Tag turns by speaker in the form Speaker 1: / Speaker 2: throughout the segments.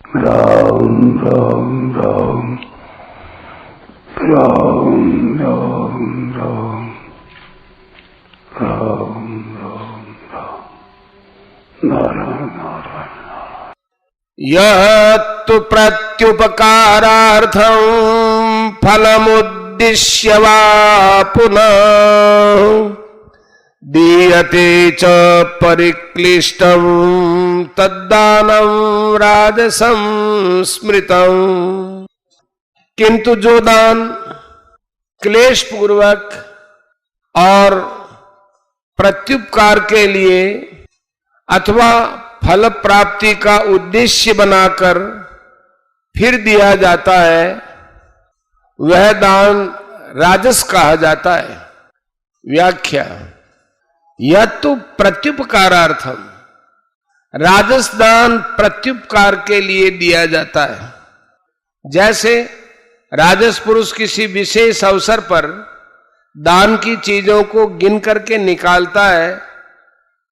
Speaker 1: राम राम राम राम राम राम राम राम राम नारायण नारायण।
Speaker 2: यह तु प्रत्युपकारार्थं फलमुद्दिश्य वा पुनः दीयते च परिक्लिष्टं तद्दानं राजसं स्मृतं। किंतु जो दान क्लेश पूर्वक और प्रत्युपकार के लिए अथवा फल प्राप्ति का उद्देश्य बनाकर फिर दिया जाता है वह दान राजस कहा जाता है। व्याख्या, यह तो प्रत्युपकारार्थम, राजस दान प्रत्युपकार के लिए दिया जाता है। जैसे राजस पुरुष किसी विशेष अवसर पर दान की चीजों को गिन करके निकालता है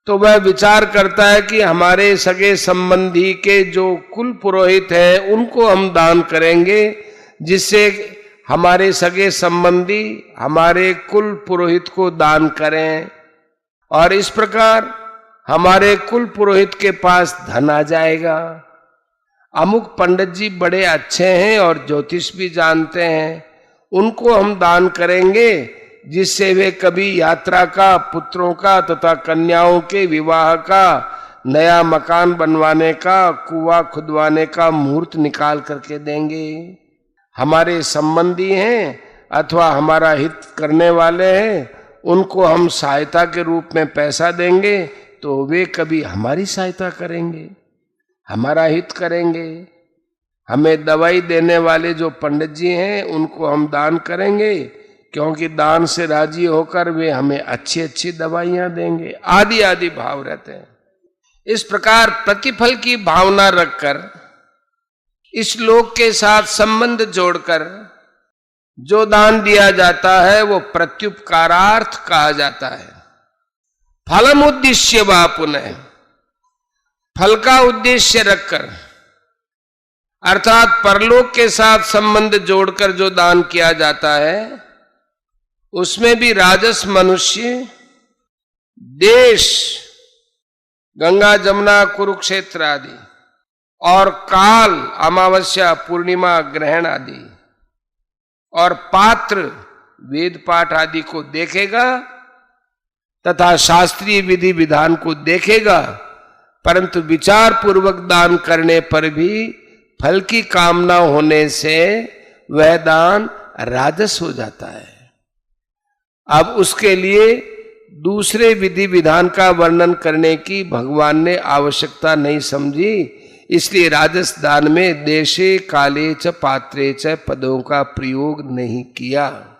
Speaker 2: तो वह विचार करता है कि हमारे सगे संबंधी के जो कुल पुरोहित है उनको हम दान करेंगे, जिससे हमारे सगे संबंधी हमारे कुल पुरोहित को दान करें और इस प्रकार हमारे कुल पुरोहित के पास धन आ जाएगा। अमुक पंडित जी बड़े अच्छे हैं और ज्योतिष भी जानते हैं, उनको हम दान करेंगे जिससे वे कभी यात्रा का, पुत्रों का तथा कन्याओं के विवाह का, नया मकान बनवाने का, कुआं खुदवाने का मुहूर्त निकाल करके देंगे। हमारे संबंधी हैं अथवा हमारा हित करने वाले हैं, उनको हम सहायता के रूप में पैसा देंगे तो वे कभी हमारी सहायता करेंगे, हमारा हित करेंगे। हमें दवाई देने वाले जो पंडित जी हैं उनको हम दान करेंगे क्योंकि दान से राजी होकर वे हमें अच्छी अच्छी दवाइयां देंगे, आदि आदि भाव रहते हैं। इस प्रकार प्रतिफल की भावना रखकर इस लोक के साथ संबंध जोड़कर जो दान दिया जाता है वो प्रत्युपकारार्थ कहा जाता है। फलम उद्देश्य वा पुनः, फल का उद्देश्य रखकर अर्थात परलोक के साथ संबंध जोड़कर जो दान किया जाता है उसमें भी राजस मनुष्य, देश, गंगा जमुना कुरुक्षेत्र आदि और काल, अमावस्या पूर्णिमा ग्रहण आदि और पात्र, वेद पाठ आदि को देखेगा तथा शास्त्रीय विधि विधान को देखेगा, परंतु विचार पूर्वक दान करने पर भी फल की कामना होने से वह दान राजस हो जाता है। अब उसके लिए दूसरे विधि विधान का वर्णन करने की भगवान ने आवश्यकता नहीं समझी, इसलिए राजस दान में देशे काले च पात्रे च पदों का प्रयोग नहीं किया।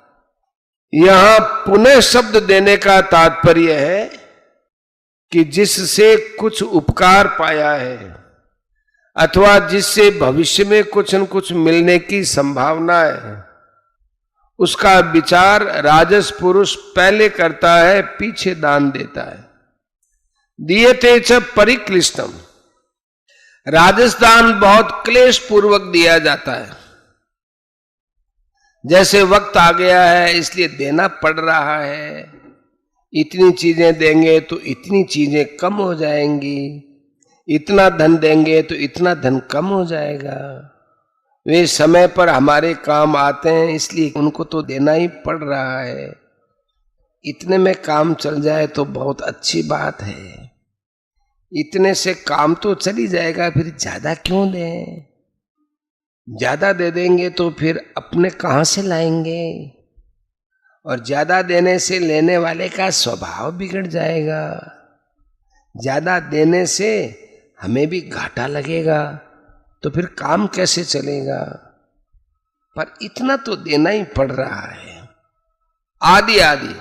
Speaker 2: यहां पुनः शब्द देने का तात्पर्य है कि जिससे कुछ उपकार पाया है अथवा जिससे भविष्य में कुछ न कुछ मिलने की संभावना है उसका विचार राजस पुरुष पहले करता है, पीछे दान देता है। दीयते च परिक्लिष्टम, राजस दान बहुत क्लेश पूर्वक दिया जाता है। जैसे वक्त आ गया है इसलिए देना पड़ रहा है, इतनी चीजें देंगे तो इतनी चीजें कम हो जाएंगी, इतना धन देंगे तो इतना धन कम हो जाएगा। वे समय पर हमारे काम आते हैं इसलिए उनको तो देना ही पड़ रहा है, इतने में काम चल जाए तो बहुत अच्छी बात है, इतने से काम तो चल ही जाएगा, फिर ज्यादा क्यों दें? ज्यादा दे देंगे तो फिर अपने कहां से लाएंगे और ज्यादा देने से लेने वाले का स्वभाव बिगड़ जाएगा, ज्यादा देने से हमें भी घाटा लगेगा तो फिर काम कैसे चलेगा? पर इतना तो देना ही पड़ रहा है, आदि आदि।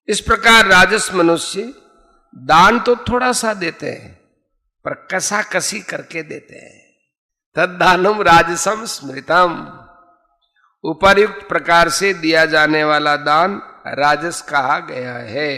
Speaker 2: इस प्रकार राजस मनुष्य दान तो थोड़ा सा देते हैं पर कसा कसी करके देते हैं। तद्दानम राजसम स्मृतम, उपर्युक्त प्रकार से दिया जाने वाला दान राजस कहा गया है।